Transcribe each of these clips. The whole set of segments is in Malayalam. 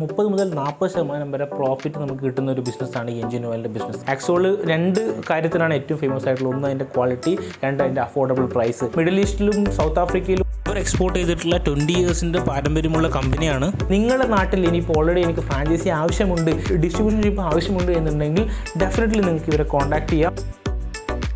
30 മുതൽ 40% വരെ പ്രോഫിറ്റ് നമുക്ക് കിട്ടുന്ന ഒരു ബിസിനസ്സാണ് ഈ എഞ്ചിൻ ഓയിലിൻ്റെ ബിസിനസ്. ആക്ച്വൽ രണ്ട് കാര്യത്തിലാണ് ഏറ്റവും ഫേമസ് ആയിട്ടുള്ളത്. ഒന്ന് അതിൻ്റെ ക്വാളിറ്റി, രണ്ട് അതിൻ്റെ അഫോർഡബിൾ പ്രൈസ്. മിഡിൽ ഈസ്റ്റിലും സൗത്ത് ആഫ്രിക്കയിലും അവർ എക്സ്പോർട്ട് ചെയ്തിട്ടുള്ള 20 ഇയേഴ്സിൻ്റെ പാരമ്പര്യമുള്ള കമ്പനിയാണ്. നിങ്ങളുടെ നാട്ടിൽ ഇനിയിപ്പോൾ ഓൾറെഡി എനിക്ക് ഫ്രാഞ്ചൈസി ആവശ്യമുണ്ട്, ഡിസ്ട്രിബ്യൂഷൻഷിപ്പ് ആവശ്യമുണ്ട് എന്നുണ്ടെങ്കിൽ ഡെഫിനറ്റ്ലി നിങ്ങൾക്ക് ഇവരെ കോൺടാക്ട് ചെയ്യാം.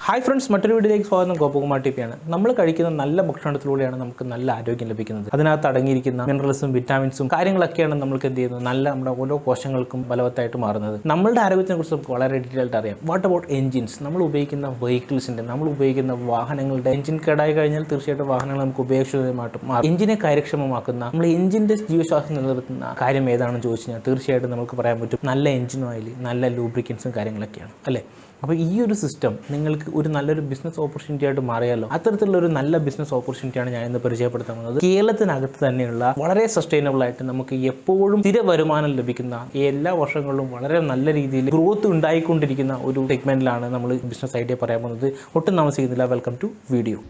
ഹായ് ഫ്രണ്ട്സ്, മറ്റൊരു വീഡിയോയിലേക്ക് സ്വാഗതം. ഗോപകുമാർ ടിപ്പിയാണ്. നമ്മൾ കഴിക്കുന്ന നല്ല ഭക്ഷണത്തിലൂടെയാണ് നമുക്ക് നല്ല ആരോഗ്യം ലഭിക്കുന്നത്. അതിനകത്ത് അടങ്ങിയിരിക്കുന്ന മിനറൽസും വിറ്റാമിൻസും കാര്യങ്ങളൊക്കെയാണ് നമുക്ക് എന്ത് ചെയ്യുന്നത്, നല്ല നമ്മുടെ ഓരോ കോശങ്ങൾക്കും ബലവത്തായിട്ട് മാറുന്നത്. നമ്മളുടെ ആരോഗ്യത്തിനെ കുറിച്ച് നമുക്ക് വളരെ ഡീറ്റെയിൽ ആയിട്ട് അറിയാം. What about engines? നമ്മൾ ഉപയോഗിക്കുന്ന വെഹിക്കിൾസിൻ്റെ, നമ്മൾ ഉപയോഗിക്കുന്ന വാഹനങ്ങളുടെ എഞ്ചിൻ കേടായി കഴിഞ്ഞാൽ തീർച്ചയായിട്ടും വാഹനങ്ങൾ നമുക്ക് ഉപയോഗക്ഷമമായിട്ട് മാറും. എഞ്ചിനെ കാര്യക്ഷമമാക്കുന്ന, നമ്മൾ എഞ്ചിൻ്റെ ജീവശ്വാസം നിലനിർത്തുന്ന കാര്യം ഏതാണെന്ന് ചോദിച്ചു കഴിഞ്ഞാൽ തീർച്ചയായിട്ടും നമുക്ക് പറയാൻ പറ്റും നല്ല എഞ്ചിൻ ഓയിൽ, നല്ല ലൂബ്രിക്കൻസും കാര്യങ്ങളൊക്കെയാണ് അല്ലേ. അപ്പോൾ ഈ ഒരു സിസ്റ്റം നിങ്ങൾക്ക് ഒരു നല്ലൊരു ബിസിനസ് ഓപ്പർച്യൂണിറ്റി ആയിട്ട് മാറിയാലോ. അത്തരത്തിലുള്ള ഒരു നല്ല ബിസിനസ് ഓപ്പർച്യൂണിറ്റിയാണ് ഞാൻ ഇന്ന് പരിചയപ്പെടുത്താൻ പോകുന്നത്. കേരളത്തിനകത്ത് തന്നെയുള്ള വളരെ സസ്റ്റൈനബിൾ ആയിട്ട് നമുക്ക് എപ്പോഴും സ്ഥിര വരുമാനം ലഭിക്കുന്ന, എല്ലാ വർഷങ്ങളിലും വളരെ നല്ല രീതിയിൽ ഗ്രോത്ത് ഉണ്ടായിക്കൊണ്ടിരിക്കുന്ന ഒരു സെഗ്മെന്റിലാണ് നമ്മൾ ബിസിനസ് ഐഡിയ പറയാൻ പോകുന്നത്. ഒട്ടും താമസിക്കുന്നില്ല, വെൽക്കം ടു വീഡിയോ.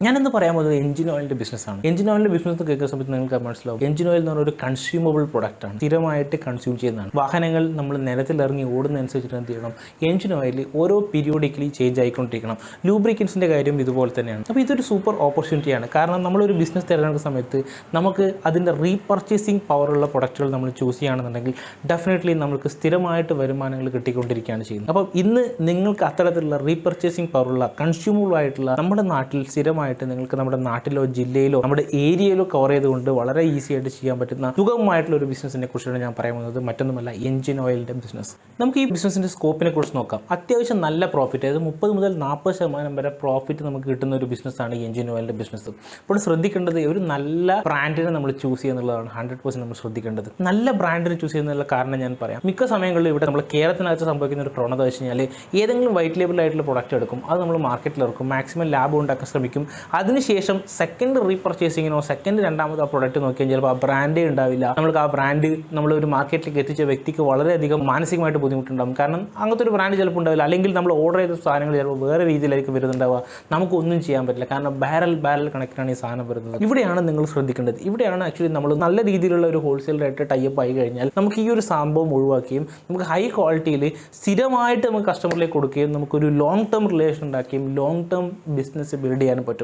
ഞാനെന്ന് പറയാൻ പോകുന്നത് എഞ്ചിൻ ഓയിലിൻ്റെ ബിസിനസ്സാണ്. എഞ്ചിൻ ഓയിലിൻ്റെ ബിസിനസ് കേൾക്കുന്ന സമയത്ത് നിങ്ങൾക്ക് മനസ്സിലാവും, എഞ്ചിൻ ഓയിൽ എന്ന് പറഞ്ഞ ഒരു കൺസ്യൂമബിൾ പ്രൊഡക്റ്റാണ്, സ്ഥിരമായിട്ട് കൺസ്യൂം ചെയ്യുന്നതാണ്. വാഹനങ്ങൾ നമ്മൾ നിരത്തിലിറങ്ങി ഓടുന്നതനുസരിച്ചിട്ട് എന്ത് ചെയ്യണം, എഞ്ചിൻ ഓയിൽ ഓരോ പീരിയോഡിക്കലി ചേഞ്ച് ആയിക്കൊണ്ടിരിക്കണം. ലൂബ്രിക്കൻസിൻ്റെ കാര്യം ഇതുപോലെ തന്നെയാണ്. അപ്പോൾ ഇതൊരു സൂപ്പർ ഓപ്പർച്യൂണിറ്റിയാണ്. കാരണം നമ്മളൊരു ബിസിനസ് തിരഞ്ഞെടുക്കുന്ന സമയത്ത് നമുക്ക് അതിൻ്റെ റീപർച്ചേസിങ് പവറുള്ള പ്രൊഡക്റ്റുകൾ നമ്മൾ ചൂസ് ചെയ്യുകയാണെന്നുണ്ടെങ്കിൽ ഡെഫിനറ്റ്ലി നമുക്ക് സ്ഥിരമായിട്ട് വരുമാനങ്ങൾ കിട്ടിക്കൊണ്ടിരിക്കുകയാണ് ചെയ്യുന്നത്. അപ്പോൾ ഇന്ന് നിങ്ങൾക്ക് അത്തരത്തിലുള്ള റീപർച്ചേസിങ് പവറുള്ള കൺസ്യൂമബിൾ ആയിട്ടുള്ള നമ്മുടെ നാട്ടിൽ സ്ഥിരമായി നിങ്ങൾക്ക് നമ്മുടെ നാട്ടിലോ ജില്ലയിലോ നമ്മുടെ ഏരിയയിലോ കവർ ചെയ്തുകൊണ്ട് വളരെ ഈസി ആയിട്ട് ചെയ്യാൻ പറ്റുന്ന സുഗമമായിട്ടുള്ള ഒരു ബിസിനസിനെ കുറിച്ചാണ് ഞാൻ പറയാൻ പോകുന്നത്. മറ്റൊന്നുമല്ല, എഞ്ചിൻ ഓയിലിൻ്റെ ബിസിനസ്. നമുക്ക് ഈ ബിസിനസിൻ്റെ സ്കോപ്പിനെ കുറിച്ച് നോക്കാം. അത്യാവശ്യം നല്ല പ്രോഫിറ്റ്, അതായത് 30 മുതൽ 40% വരെ പ്രോഫിറ്റ് നമുക്ക് കിട്ടുന്ന ഒരു ബിസിനസ്സാണ് ഈ എഞ്ചിൻ ഓയിലിൻ്റെ ബിസിനസ്. അപ്പോൾ ശ്രദ്ധിക്കേണ്ടത് ഒരു നല്ല ബ്രാൻഡിനെ നമ്മൾ ചൂസ് ചെയ്യുന്നുള്ളതാണ് 100% നമ്മൾ ശ്രദ്ധിക്കേണ്ടത്. നല്ല ബ്രാൻഡിനെ ചൂസ് ചെയ്യുന്നതിനുള്ള കാരണം ഞാൻ പറയാം. മിക്ക സമയങ്ങളിൽ ഇവിടെ നമ്മൾ കേരളത്തിനകത്ത് സംഭവിക്കുന്ന ഒരു പ്രവണത വെച്ച് കഴിഞ്ഞാൽ ഏതെങ്കിലും വൈറ്റ് ലേബിൾ ആയിട്ടുള്ള പ്രൊഡക്റ്റ് എടുക്കും, അത് നമ്മൾ മാർക്കറ്റിൽ ഇറക്കും, മാക്സിമം ലാഭം ഉണ്ടാക്കാൻ ശ്രമിക്കും. അതിനുശേഷം സെക്കൻഡ് റീപർച്ചേസിങ്ങിനോ രണ്ടാമത് ആ പ്രൊഡക്റ്റ് നോക്കിയാൽ ചിലപ്പോൾ ആ ബ്രാൻഡേ ഉണ്ടാവില്ല. നമ്മൾക്ക് ആ ബ്രാൻഡ് നമ്മളൊരു മാർക്കറ്റിലേക്ക് എത്തിച്ച വ്യക്തിക്ക് വളരെയധികം മാനസികമായിട്ട് ബുദ്ധിമുട്ടുണ്ടാകും. കാരണം അങ്ങനത്തെ ഒരു ബ്രാൻഡ് ചിലപ്പോൾ ഉണ്ടാവില്ല. അല്ലെങ്കിൽ നമ്മൾ ഓർഡർ ചെയ്ത സാധനങ്ങൾ ചിലപ്പോൾ വേറെ രീതിയിലായിരിക്കും വരുന്നുണ്ടാവുക. നമുക്കൊന്നും ചെയ്യാൻ പറ്റില്ല, കാരണം ബാരൽ കണക്കിനാണ് ഈ സാധനം വരുന്നത്. ഇവിടെയാണ് നിങ്ങൾ ശ്രദ്ധിക്കേണ്ടത്. ഇവിടെയാണ് ആക്ച്വലി നമ്മൾ നല്ല രീതിയിലുള്ള ഒരു ഹോൾസെയിലായിട്ട് ടൈപ്പ് ആയി കഴിഞ്ഞാൽ നമുക്ക് ഈ ഒരു സംഭവം ഒഴിവാക്കുകയും നമുക്ക് ഹൈ ക്വാളിറ്റിയിൽ സ്ഥിരമായിട്ട് നമുക്ക് കസ്റ്റമറിലേക്ക് കൊടുക്കുകയും നമുക്കൊരു ലോങ് ടേം റിലേഷൻ ഉണ്ടാക്കുകയും ലോങ് ടേം ബിസിനസ് ബിൽഡ് ചെയ്യാനും പറ്റും.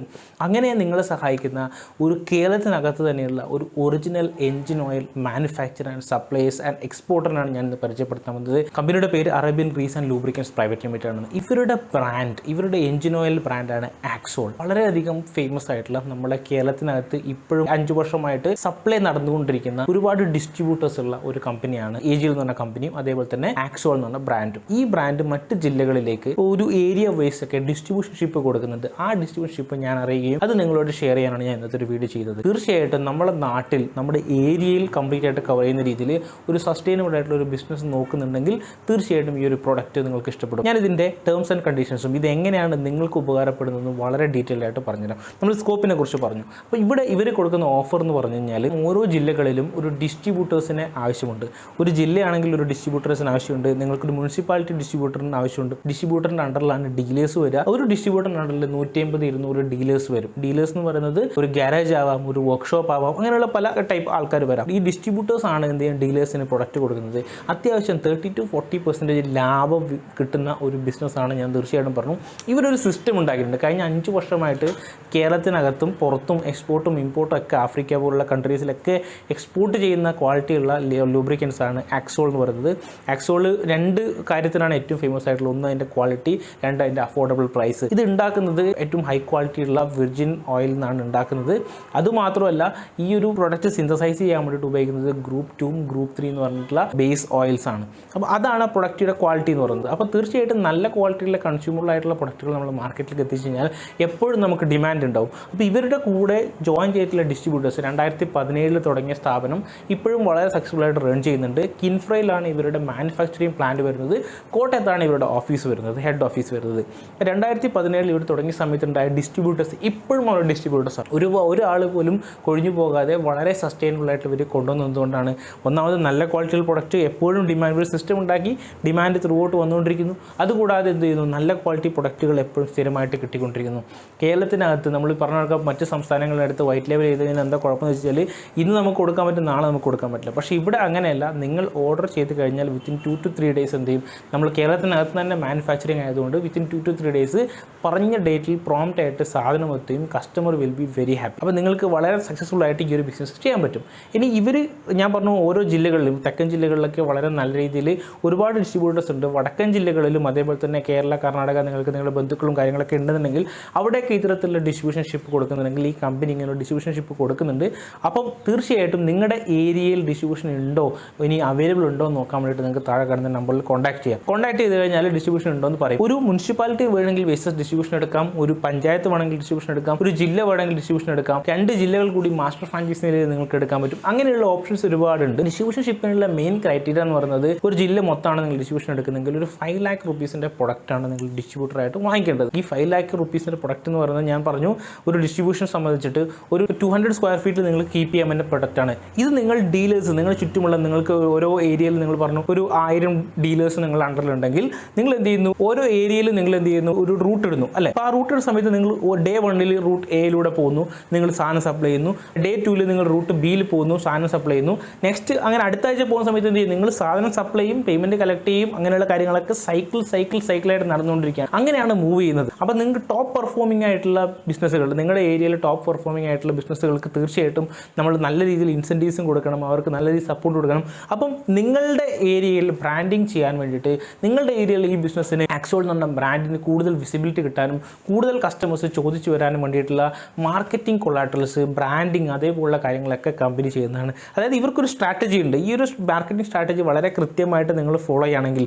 അങ്ങനെ നിങ്ങളെ സഹായിക്കുന്ന ഒരു കേരളത്തിനകത്ത് തന്നെയുള്ള ഒരു original engine oil manufacture and supplies and എക്സ്പോർട്ടറിനാണ് ഞാൻ ഇന്ന് പരിചയപ്പെടുത്താൻ വന്നത്. കമ്പനിയുടെ പേര് Arabian grease and lubricants private limited ആണ്. ഇവരുടെ ബ്രാൻഡ്, ഇവരുടെ എഞ്ചിൻ ഓയിൽ ബ്രാൻഡാണ് ആക്സോൾ. വളരെയധികം ഫേമസ് ആയിട്ടുള്ള നമ്മുടെ കേരളത്തിനകത്ത് ഇപ്പോഴും 5 വർഷമായിട്ട് സപ്ലൈ നടന്നുകൊണ്ടിരിക്കുന്ന ഒരുപാട് ഡിസ്ട്രിബ്യൂട്ടേഴ്സ് ഉള്ള ഒരു കമ്പനിയാണ് ഏജിൽ എന്ന് പറഞ്ഞ കമ്പനിയും അതേപോലെ തന്നെ ആക്സോൾ എന്ന് പറഞ്ഞ ബ്രാൻഡും. ഈ ബ്രാൻഡ് മറ്റ് ജില്ലകളിലേക്ക് ഒരു ഏരിയ വൈസ് ഒക്കെ ഡിസ്ട്രിബ്യൂഷൻഷിപ്പ് കൊടുക്കുന്നുണ്ട്. ആ ഡിസ്ട്രിബ്യൂഷൻഷിപ്പ് ഞാൻ അറിയുകയും അത് നിങ്ങളോട് ഷെയർ ചെയ്യാനാണ് ഞാൻ ഇന്നത്തെ ഒരു വീഡിയോ ചെയ്തത്. തീർച്ചയായിട്ടും നമ്മുടെ നാട്ടിൽ നമ്മുടെ ഏരിയയിൽ കംപ്ലീറ്റ് ആയിട്ട് കവർ ചെയ്യുന്ന രീതിയിൽ ഒരു സസ്റ്റൈനബിൾ ആയിട്ടുള്ള ഒരു ബിസിനസ് നോക്കുന്നുണ്ടെങ്കിൽ തീർച്ചയായിട്ടും ഈ ഒരു പ്രൊഡക്റ്റ് നിങ്ങൾക്ക് ഇഷ്ടപ്പെടും. ഞാൻ ഇതിൻ്റെ ടേംസ് ആൻഡ് കണ്ടീഷൻസും ഇത് എങ്ങനെയാണ് നിങ്ങൾക്ക് ഉപകാരപ്പെടുന്നതെന്നും വളരെ ഡീറ്റെയിൽ ആയിട്ട് പറഞ്ഞുതരാം. നമ്മൾ സ്കോപ്പിനെ കുറിച്ച് പറഞ്ഞു. അപ്പോൾ ഇവിടെ ഇവർ കൊടുക്കുന്ന ഓഫർ എന്ന് പറഞ്ഞു കഴിഞ്ഞാൽ ഓരോ ജില്ലകളിലും ഒരു ഡിസ്ട്രിബ്യൂട്ടേഴ്സിനെ ആവശ്യമുണ്ട്. ഒരു ജില്ലയാണെങ്കിൽ ഒരു ഡിസ്ട്രിബ്യൂട്ടേഴ്സിന് ആവശ്യമുണ്ട്. നിങ്ങൾക്കൊരു മുനിസിപ്പാലിറ്റി ഡിസ്ട്രിബ്യൂട്ടറിന് ആവശ്യമുണ്ട്. ഡിസ്ട്രിബ്യൂട്ടറിൻ്റെ അണ്ടറിലാണ് ഡീലേഴ്സ് വരിക. ഒരു ഡിസ്ട്രിബ്യൂട്ടറിൻ്റെ അണ്ടറിൽ 150-200 ഡീലേഴ്സ് വരും. ഡീലേഴ്സ് എന്ന് പറയുന്നത് ഒരു ഗാരേജ് ആവാം, ഒരു വർക്ക്ഷോപ്പ് ആവാം, അങ്ങനെയുള്ള പല ടൈപ്പ് ആൾക്കാർ വരാം. ഈ ഡിസ്ട്രിബ്യൂട്ടേഴ്സ് ആണ് എന്ത് ചെയ്യാൻ ഡീലേഴ്സിന് പ്രൊഡക്റ്റ് കൊടുക്കുന്നത്. അത്യാവശ്യം 30-40% ലാഭം കിട്ടുന്ന ഒരു ബിസിനസ്സാണ് ഞാൻ തീർച്ചയായിട്ടും പറഞ്ഞു. ഇവരൊരു സിസ്റ്റം ഉണ്ടാക്കിയിട്ടുണ്ട്. കഴിഞ്ഞ 5 വർഷമായിട്ട് കേരളത്തിനകത്തും പുറത്തും എക്സ്പോർട്ടും ഇമ്പോർട്ടും ഒക്കെ ആഫ്രിക്ക പോലുള്ള കൺട്രീസിലൊക്കെ എക്സ്പോർട്ട് ചെയ്യുന്ന ക്വാളിറ്റിയുള്ള ലൂബ്രിക്കൻസ് ആണ് ആക്സോൾ എന്ന് പറയുന്നത്. ആക്സോൾ രണ്ട് കാര്യത്തിനാണ് ഏറ്റവും ഫേമസ് ആയിട്ടുള്ളത്. ഒന്ന് അതിൻ്റെ ക്വാളിറ്റി, രണ്ട് അതിൻ്റെ അഫോർഡബിൾ പ്രൈസ്. ഇത് ഉണ്ടാക്കുന്നത് ഏറ്റവും ഹൈ ക്വാളിറ്റിയുള്ള വിർജിൻ ഓയിൽ നിന്നാണ് ഉണ്ടാക്കുന്നത്. അതുമാത്രമല്ല ഈ ഒരു പ്രൊഡക്റ്റ് സിന്തസൈസ് ചെയ്യാൻ വേണ്ടിയിട്ട് ഉപയോഗിക്കുന്നത് ഗ്രൂപ്പ് 2 ഗ്രൂപ്പ് 3 എന്ന് പറഞ്ഞിട്ടുള്ള ബേസ് ഓയിൽസ് ആണ്. അപ്പോൾ അതാണ് ആ പ്രൊഡക്റ്റിയുടെ ക്വാളിറ്റി എന്ന് പറയുന്നത്. അപ്പോൾ തീർച്ചയായിട്ടും നല്ല ക്വാളിറ്റിയുള്ള കൺസ്യൂമബിൾ ആയിട്ടുള്ള പ്രൊഡക്റ്റുകൾ നമ്മൾ മാർക്കറ്റിലേക്ക് എത്തിച്ചു കഴിഞ്ഞാൽ എപ്പോഴും നമുക്ക് ഡിമാൻഡ് ഉണ്ടാവും. അപ്പോൾ ഇവരുടെ കൂടെ ജോയിൻ ചെയ്തിട്ടുള്ള ഡിസ്ട്രിബ്യൂട്ടേഴ്സ് 2017 തുടങ്ങിയ സ്ഥാപനം ഇപ്പോഴും വളരെ സക്സസ്ഫുൾ ആയിട്ട് റൺ ചെയ്യുന്നുണ്ട്. കിൻഫ്രയിലാണ് ഇവരുടെ മാനുഫാക്ചറിങ് പ്ലാന്റ് വരുന്നത്. കോട്ടയത്താണ് ഇവരുടെ ഓഫീസ് വരുന്നത്, ഹെഡ് ഓഫീസ് വരുന്നത്. 2017 ഇവർ തുടങ്ങിയ സമയത്തുണ്ടായ ഡിസ്ട്രിബ്യൂട്ടർ ഡിസ്ട്രിബ്യൂട്ടേഴ്സ് ഇപ്പോഴും ഉള്ള ഡിസ്ട്രിബ്യൂട്ടേഴ്സാണ്. ഒരാൾ പോലും കൊഴിഞ്ഞു പോകാതെ വളരെ സസ്റ്റൈനബിൾ ആയിട്ട് ഇവർ കൊണ്ടുവന്നതുകൊണ്ടാണ് ഒന്നാമത് നല്ല ക്വാളിറ്റിയുള്ള പ്രൊഡക്റ്റ് എപ്പോഴും ഡിമാൻഡ് ഒരു സിസ്റ്റം ഉണ്ടാക്കി ഡിമാൻഡ് ത്രൂ ഔട്ട് വന്നുകൊണ്ടിരിക്കുന്നു. അതുകൂടാതെ എന്ത് ചെയ്യുന്നു, നല്ല ക്വാളിറ്റി പ്രൊഡക്റ്റുകൾ എപ്പോഴും സ്ഥിരമായിട്ട് കിട്ടിക്കൊണ്ടിരിക്കുന്നു. കേരളത്തിനകത്ത് നമ്മൾ പറഞ്ഞ മറ്റ് സംസ്ഥാനങ്ങളിനടുത്ത് വൈറ്റ് ലേബൽ ചെയ്തതിന് എന്താ കുഴപ്പമെന്ന് വെച്ചാൽ ഇന്ന് നമുക്ക് കൊടുക്കാൻ പറ്റും, നാളെ നമുക്ക് കൊടുക്കാൻ പറ്റില്ല. പക്ഷേ ഇവിടെ അങ്ങനെയല്ല. നിങ്ങൾ ഓർഡർ ചെയ്ത് കഴിഞ്ഞാൽ വിത്തിൻ 2 to 3 days എന്ത് ചെയ്യും, നമ്മൾ കേരളത്തിനകത്ത് തന്നെ മാനുഫാക്ചറിങ് ആയതുകൊണ്ട് വിത്തിൻ 2 to 3 days പറഞ്ഞ ഡേറ്റിൽ പ്രോംപ്റ്റ് ആയിട്ട് സാധനം എത്തുകയും customer will be very happy. അപ്പോൾ നിങ്ങൾക്ക് വളരെ സക്സസ്ഫുൾ ആയിട്ട് ഈ ഒരു ബിസിനസ് ചെയ്യാൻ പറ്റും. ഇനി ഞാൻ പറഞ്ഞു ഓരോ ജില്ലകളിലും തെക്കൻ ജില്ലകളിലൊക്കെ വളരെ നല്ല രീതിയിൽ ഒരുപാട് ഡിസ്ട്രിബ്യൂട്ടേഴ്സ് ഉണ്ട്. വടക്കൻ ജില്ലകളിലും അതേപോലെ തന്നെ കേരള, കർണാടക നിങ്ങൾക്ക് നിങ്ങളുടെ ബന്ധുക്കളും കാര്യങ്ങളൊക്കെ ഉണ്ടെന്നുണ്ടെങ്കിൽ അവിടെയൊക്കെ ഇത്തരത്തിലുള്ള ഡിസ്ട്രിബ്യൂഷൻ ഷിപ്പ് കൊടുക്കുന്നുണ്ടെങ്കിൽ ഈ കമ്പനി ഇങ്ങനെ ഡിസ്ട്രിബ്യൂഷൻ ഷിപ്പ് കൊടുക്കുന്നുണ്ട്. അപ്പം തീർച്ചയായിട്ടും നിങ്ങളുടെ ഏരിയയിൽ ഡിസ്ട്രിബ്യൂഷൻ ഉണ്ടോ, ഇനി അവൈലബിൾ ഉണ്ടോ എന്ന് നോക്കാൻ വേണ്ടിയിട്ട് നിങ്ങൾക്ക് താഴെ കാണുന്ന നമ്പറിൽ കോൺടാക്ട് ചെയ്യാം. കോൺടാക്ട് ചെയ്ത് കഴിഞ്ഞാൽ ഡിസ്ട്രിബ്യൂഷൻ ഉണ്ടോ എന്ന് പറയും. ഒരു മുനിസിപ്പാലിറ്റി വേണമെങ്കിൽ ബേസിസ് ഡിസ്ട്രിബ്യൂഷൻ എടുക്കാം, ഒരു പഞ്ചായത്ത് വേണമെങ്കിൽ ഡിസ്ട്രിബ്യൂഷൻ എടുക്കാം, ഒരു ജില്ല വേണമെങ്കിൽ ഡിസ്ട്രിബ്യൂഷൻ എടുക്കാം, 2 ജില്ലകൾ കൂടി മാസ്റ്റർ ഫ്രാഞ്ചൈസി നിലയിൽ നിങ്ങൾക്ക് എടുക്കാൻ പറ്റും. അങ്ങനെയുള്ള ഓപ്ഷൻസ് ഒരുപാടുണ്ട്. ഡിസ്ട്രിബ്യൂഷൻ ഷിപ്പിനുള്ള മെയിൻ ക്രൈറ്റീരിയ എന്ന് പറയുന്നത് ഒരു ജില്ല മൊത്തമാണ് നിങ്ങൾ ഡിസ്ട്രിബ്യൂഷൻ എടുക്കുന്നെങ്കിൽ ഒരു 5 lakh rupeesന്റെ പ്രൊഡക്റ്റാണ് നിങ്ങൾ ഡിസ്ട്രിബ്യൂട്ടറായിട്ട് വാങ്ങിക്കേണ്ടത്. ഈ 5 lakh rupeesന്റെ പ്രൊഡക്റ്റ് എന്ന് പറയുന്നത് ഞാൻ പറഞ്ഞു ഒരു ഡിസ്ട്രിബ്യൂഷൻ സംബന്ധിച്ചിട്ട് ഒരു 200 square feet നിങ്ങൾ കീപ്പ് ചെയ്യാൻ പറ്റുന്ന പ്രൊഡക്റ്റാണ്. ഇത് നിങ്ങൾ ഡീലേഴ്സ്, നിങ്ങൾ ചുറ്റുമുള്ള നിങ്ങൾക്ക് ഓരോ ഏരിയയിൽ നിങ്ങൾ പറഞ്ഞു ഒരു 1000 ഡീലേഴ്സ് നിങ്ങൾ അണ്ടറിലുണ്ടെങ്കിൽ നിങ്ങൾ എന്ത് ചെയ്യുന്നു, ഓരോ ഏരിയയിൽ നിങ്ങൾ എന്ത് ചെയ്യുന്നു, ഒരു റൂട്ട് ഇടുന്നു അല്ലേ. അപ്പോൾ ആ റൂട്ട് ഇടുന്ന സമയത്ത് നിങ്ങൾ ഡേ 1 റൂട്ട് എയിലൂടെ പോകുന്നു, നിങ്ങൾ സാധനം സപ്ലൈ ചെയ്യുന്നു. ഡേ 2 നിങ്ങൾ റൂട്ട് ബിയിൽ പോകുന്നു, സാധനം സപ്ലൈ ചെയ്യുന്നു. നെക്സ്റ്റ് അങ്ങനെ അടുത്ത ആഴ്ച പോകുന്ന സമയത്ത് എന്ത് ചെയ്യും, നിങ്ങൾ സാധനം സപ്ലൈ ചെയ്യും, പേയ്മെന്റ് കളക്ട് ചെയ്യും. അങ്ങനെയുള്ള കാര്യങ്ങളൊക്കെ സൈക്കിളായിട്ട് നടന്നുകൊണ്ടിരിക്കുകയാണ്. അങ്ങനെയാണ് മൂവ് ചെയ്യുന്നത്. അപ്പോൾ നിങ്ങൾക്ക് ടോപ്പ് പെർഫോമിംഗ് ആയിട്ടുള്ള ബിസിനസ്സുകൾ, നിങ്ങളുടെ ഏരിയയിൽ ടോപ്പ് പെർഫോമിംഗ് ആയിട്ടുള്ള ബിസിനസ്സുകൾക്ക് തീർച്ചയായിട്ടും നമ്മൾ നല്ല രീതിയിൽ ഇൻസെൻറ്റീവ്സും കൊടുക്കണം, അവർക്ക് നല്ല രീതിയിൽ സപ്പോർട്ട് കൊടുക്കണം. അപ്പം നിങ്ങളുടെ ഏരിയയിൽ ബ്രാൻഡിങ് ചെയ്യാൻ വേണ്ടിയിട്ട് നിങ്ങളുടെ ഏരിയയിൽ ഈ ബിസിനസ്സിന് ആക്സോൾ എന്ന് പറഞ്ഞ ബ്രാൻഡിന് കൂടുതൽ വിസിബിലിറ്റി കിട്ടാനും കൂടുതൽ കസ്റ്റമേഴ്സ് ചോദിച്ചു വരാനും വേണ്ടിയിട്ടുള്ള മാർക്കറ്റിംഗ് കൊളാട്രൽസ്, ബ്രാൻഡിങ് അതേപോലുള്ള കാര്യങ്ങളൊക്കെ കമ്പനി ചെയ്യുന്നതാണ്. അതായത് ഇവർക്കൊരു സ്ട്രാറ്റജി ഉണ്ട്. ഈ ഒരു മാർക്കറ്റിംഗ് സ്ട്രാറ്റജി വളരെ കൃത്യമായിട്ട് നിങ്ങൾ ഫോളോ ചെയ്യുകയാണെങ്കിൽ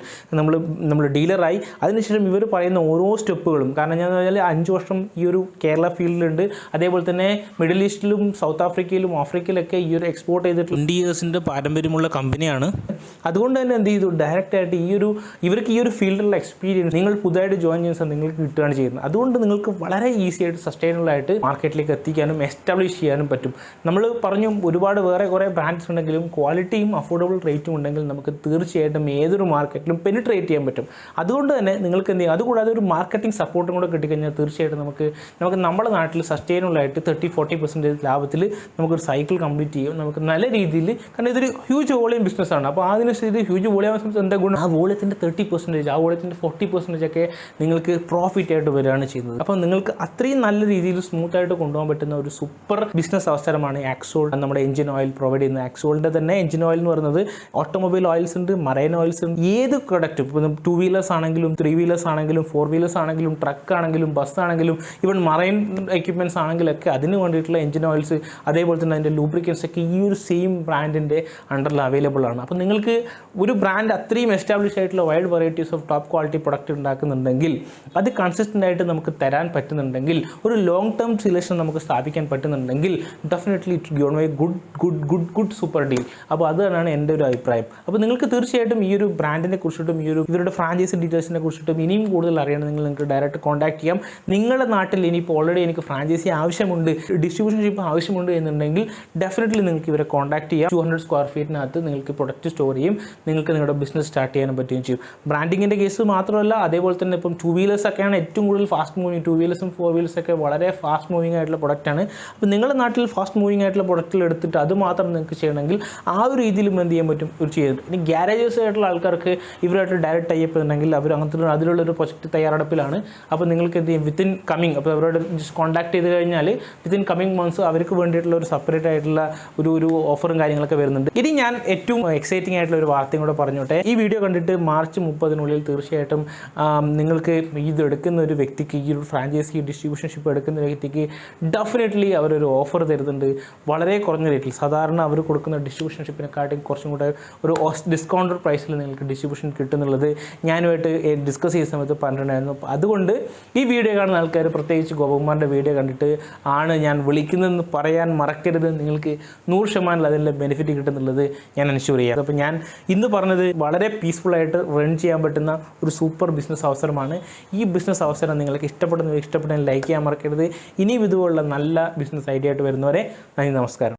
നമ്മൾ ഡീലറായി അതിനുശേഷം ഇവർ പറയുന്ന ഓരോ സ്റ്റെപ്പുകളും, കാരണം ഞാൻ പറഞ്ഞാൽ 5 വർഷം ഈ ഒരു കേരള ഫീൽഡിലുണ്ട്, അതേപോലെ തന്നെ മിഡിൽ ഈസ്റ്റിലും സൗത്ത് ആഫ്രിക്കയിലും ആഫ്രിക്കയിലൊക്കെ ഈ ഒരു എക്സ്പോർട്ട് ചെയ്തിട്ട് 20 yearsന്റെ പാരമ്പര്യമുള്ള കമ്പനിയാണ്. അതുകൊണ്ട് തന്നെ എന്ത് ചെയ്തു, ഡയറക്റ്റായിട്ട് ഇവർക്ക് ഈ ഒരു ഫീൽഡിലുള്ള എക്സ്പീരിയൻസ് നിങ്ങൾ പുതുതായിട്ട് ജോയിൻ ചെയ്യുന്ന നിങ്ങൾക്ക് കിട്ടുകയാണ് ചെയ്യുന്നത്. അതുകൊണ്ട് നിങ്ങൾക്ക് വളരെ ഈസി ആയിട്ട് സസ്റ്റൈനബിൾ ആയിട്ട് മാർക്കറ്റിലേക്ക് എത്തിക്കാനും എസ്റ്റാബ്ലിഷ് ചെയ്യാനും പറ്റും. നമ്മൾ പറഞ്ഞു ഒരുപാട് വേറെ കുറേ ബ്രാൻഡ്സ് ഉണ്ടെങ്കിലും ക്വാളിറ്റിയും അഫോർഡബിൾ റേറ്റും ഉണ്ടെങ്കിൽ നമുക്ക് തീർച്ചയായിട്ടും ഏതൊരു മാർക്കറ്റിലും പെനിട്രേറ്റ് ചെയ്യാൻ പറ്റും. അതുകൊണ്ട് തന്നെ നിങ്ങൾക്ക് എന്ത് ചെയ്യും, അതുകൂടാതെ ഒരു മാർക്കറ്റിംഗ് സപ്പോർട്ടും കൂടെ കിട്ടിക്കഴിഞ്ഞാൽ തീർച്ചയായിട്ടും നമുക്ക് നമ്മുടെ നാട്ടിൽ സസ്റ്റൈനബിൾ ആയിട്ട് 30-40% ലാഭത്തിൽ നമുക്കൊരു സൈക്കിൾ കംപ്ലീറ്റ് ചെയ്യും. നമുക്ക് നല്ല രീതിയിൽ, കാരണം ഇതൊരു ഹ്യൂജ് വോളിയം ബിസിനസ്സാണ്. അപ്പോൾ അതിനനുസരിച്ച് ഹ്യൂജ് വോളിയം എന്താ ഗുണം, ആ വോളിയത്തിൻ്റെ 30%, ആ വോളിയത്തിൻ്റെ 40% ഒക്കെ നിങ്ങൾക്ക് പ്രോഫിറ്റ് ആയിട്ട് വരികയാണ് ചെയ്യുന്നത്. അപ്പോൾ നിങ്ങൾക്ക് അത്രയും നല്ല രീതിയിൽ സ്മൂത്തായിട്ട് കൊണ്ടുപോകാൻ പറ്റുന്ന ഒരു സൂപ്പർ ബിസിനസ് അവസരമാണ് ആക്സോൾ നമ്മുടെ എഞ്ചിൻ ഓയിൽ പ്രൊവൈഡ് ചെയ്യുന്നത്. ആക്സോളിൻ്റെ തന്നെ എഞ്ചിൻ ഓയിൽ എന്ന് പറയുന്നത് ഓട്ടോമൊബൈൽ ഓയിൽസ് ഉണ്ട്, മറൈൻ ഓയിൽസ് ഉണ്ട്, ഏത് പ്രൊഡക്റ്റും ഇപ്പോൾ 2 വീലേഴ്സ് ആണെങ്കിലും 3 വീലേഴ്സ് ആണെങ്കിലും 4 വീലേഴ്സ് ആണെങ്കിലും ട്രക്ക് ആണെങ്കിലും ബസ് ആണെങ്കിലും ഈവൻ മറൈൻ എക്യുപ്മെൻറ്റ്സ് ആണെങ്കിലൊക്കെ അതിന് വേണ്ടിയിട്ടുള്ള എഞ്ചിൻ ഓയിൽസ് അതേപോലെ തന്നെ അതിൻ്റെ ലൂബ്രിക്കൻസ് ഒക്കെ ഈ ഒരു സെയിം ബ്രാൻഡിൻ്റെ അണ്ടറിൽ അവൈലബിൾ ആണ്. അപ്പോൾ നിങ്ങൾക്ക് ഒരു ബ്രാൻഡ് അത്രയും എസ്റ്റാബ്ലിഷ് ആയിട്ടുള്ള wide varieties of top quality product ഉണ്ടാക്കുന്നുണ്ടെങ്കിൽ, അത് കൺസിസ്റ്റൻ്റ് ആയിട്ട് നമുക്ക് തരാൻ പറ്റുന്നുണ്ടെങ്കിൽ, ഒരു ലോങ് ടേം റിലേഷൻ നമുക്ക് സ്ഥാപിക്കാൻ പറ്റുന്നുണ്ടെങ്കിൽ definitely it given my good super deal. അപ്പോൾ അത് തന്നെയാണ് എൻ്റെ ഒരു അഭിപ്രായം. അപ്പോൾ നിങ്ങൾക്ക് തീർച്ചയായിട്ടും ഈ ഒരു ബ്രാൻഡിനെ കുറിച്ചിട്ടും ഇവരുടെ ഫ്രാഞ്ചൈസി ഡീറ്റെയിൽസിനെ കുറിച്ചിട്ടും ഇനിയും കൂടുതൽ അറിയണമെങ്കിൽ നിങ്ങൾക്ക് ഡയറക്റ്റ് കോൺടാക്ട് ചെയ്യാം. നിങ്ങളുടെ നാട്ടിൽ ഇനിയിപ്പോൾ ഓൾറെഡി എനിക്ക് ഫ്രാഞ്ചൈസി ആവശ്യമുണ്ട്, ഡിസ്ട്രിബ്യൂഷൻ ഷിപ്പ് ആവശ്യമുണ്ട് എന്നുണ്ടെങ്കിൽ ഡെഫിനറ്റ്ലി നിങ്ങൾക്ക് ഇവരെ കോൺടാക്ട് ചെയ്യാം. 200 square feet നിങ്ങൾക്ക് പ്രൊഡക്റ്റ് സ്റ്റോർ ചെയ്യും, നിങ്ങൾക്ക് നിങ്ങളുടെ ബിസിനസ് സ്റ്റാർട്ട് ചെയ്യാനും പറ്റുകയും ചെയ്യും. ബ്രാൻഡിങ്ങിൻ്റെ കേസ് മാത്രമല്ല, അതേപോലെ തന്നെ ഇപ്പം 2 വീലേഴ്സ് ഒക്കെയാണ് ഏറ്റവും കൂടുതൽ ഫാസ്റ്റ് മൂവിങ്. 2 വീലേഴ്സും 4 വീലേഴ്സ് ഒക്കെ വളരെ ഫാസ്റ്റ് മൂവിങ് ആയിട്ടുള്ള പ്രൊഡക്റ്റാണ്. അപ്പോൾ നിങ്ങളുടെ നാട്ടിൽ ഫാസ്റ്റ് മൂവിങ് ആയിട്ടുള്ള പ്രൊഡക്റ്റിൽ എടുത്തിട്ട് അത് മാത്രം നിങ്ങൾക്ക് ചെയ്യണമെങ്കിൽ ആ ഒരു രീതിയിലും എന്ത് ചെയ്യാൻ പറ്റും, ഒരു ചെയ്തിട്ട്. ഇനി ഗ്യാരേജസ് ആയിട്ടുള്ള ആൾക്കാർക്ക് ഇവരായിട്ട് ഡയറക്റ്റ് ടൈപ്പ് ഉണ്ടെങ്കിൽ അവർ അങ്ങനത്തെ അതിലുള്ളൊരു പ്രൊജക്റ്റ് തയ്യാറെടുപ്പിലാണ്. അപ്പോൾ നിങ്ങൾക്ക് എന്ത് ചെയ്യും, വിത്തിൻ കമ്മിങ്, അപ്പോൾ അവരോട് ജസ്റ്റ് കോൺടാക്ട് ചെയ്ത് കഴിഞ്ഞാൽ വിത്തിൻ കമ്മിങ് മന്ത്സ് അവർക്ക് വേണ്ടിയിട്ടുള്ള ഒരു സെപ്പറേറ്റ് ആയിട്ടുള്ള ഒരു ഓഫറും കാര്യങ്ങളൊക്കെ വരുന്നുണ്ട്. ഇനി ഞാൻ ഏറ്റവും എക്സൈറ്റിംഗ് ആയിട്ടുള്ള ഒരു വാർത്തയും കൂടെ പറഞ്ഞോട്ടെ. ഈ വീഡിയോ കണ്ടിട്ട് മാർച്ച് 30 തീർച്ചയായിട്ടും നിങ്ങൾക്ക് ഇത് എടുക്കുന്ന ഒരു വ്യക്തിക്ക്, ഈ ഒരു ഫ്രാഞ്ചൈസി ഡിസ്ട്രിബ്യൂഷൻ ഷിപ്പ് എടുക്കുന്ന വ്യക്തിക്ക് ഡെഫിനറ്റ്ലി അവരൊരു ഓഫർ തരുന്നുണ്ട് വളരെ കുറഞ്ഞ റേറ്റിൽ. സാധാരണ അവർ കൊടുക്കുന്ന ഡിസ്ട്രിബ്യൂഷൻ ഷിപ്പിനെക്കാട്ടും കുറച്ചും കൂടെ ഒരു ഡിസ്കൗണ്ടർ പ്രൈസിൽ നിങ്ങൾക്ക് ഡിസ്ട്രിബ്യൂഷൻ കിട്ടുന്നുള്ളത് ഞാനുമായിട്ട് ഡിസ്കസ് ചെയ്യുന്ന സമയത്ത് പറഞ്ഞിട്ടുണ്ടായിരുന്നു. അതുകൊണ്ട് ഈ വീഡിയോ കാണുന്ന ആൾക്കാർ, പ്രത്യേകിച്ച് ഗോപകുമാറിൻ്റെ വീഡിയോ കണ്ടിട്ട് ആണ് ഞാൻ വിളിക്കുന്നതെന്ന് പറയാൻ മറക്കരുത്. നിങ്ങൾക്ക് 100% അതിൻ്റെ ബെനിഫിറ്റ് കിട്ടുന്നുള്ളത് ഞാൻ എൻഷുർ ചെയ്യാം. അപ്പോൾ ഞാൻ ഇന്ന് പറഞ്ഞത് വളരെ പീസ്ഫുള്ളായിട്ട് റൺ ചെയ്യാൻ പറ്റുന്ന ഒരു സൂപ്പർ ബിസിനസ് അവസരമാണ്. ഈ ബിസിനസ് അവസരം നിങ്ങൾക്ക് ഇഷ്ടപ്പെടുന്ന ലൈക്ക് ലൈക്ക് ചെയ്യാൻ മറക്കരുത്. ഇനിയും ഇതുപോലുള്ള നല്ല ബിസിനസ് ഐഡിയ ആയിട്ട് വരുന്നവരെ നന്ദി, നമസ്കാരം.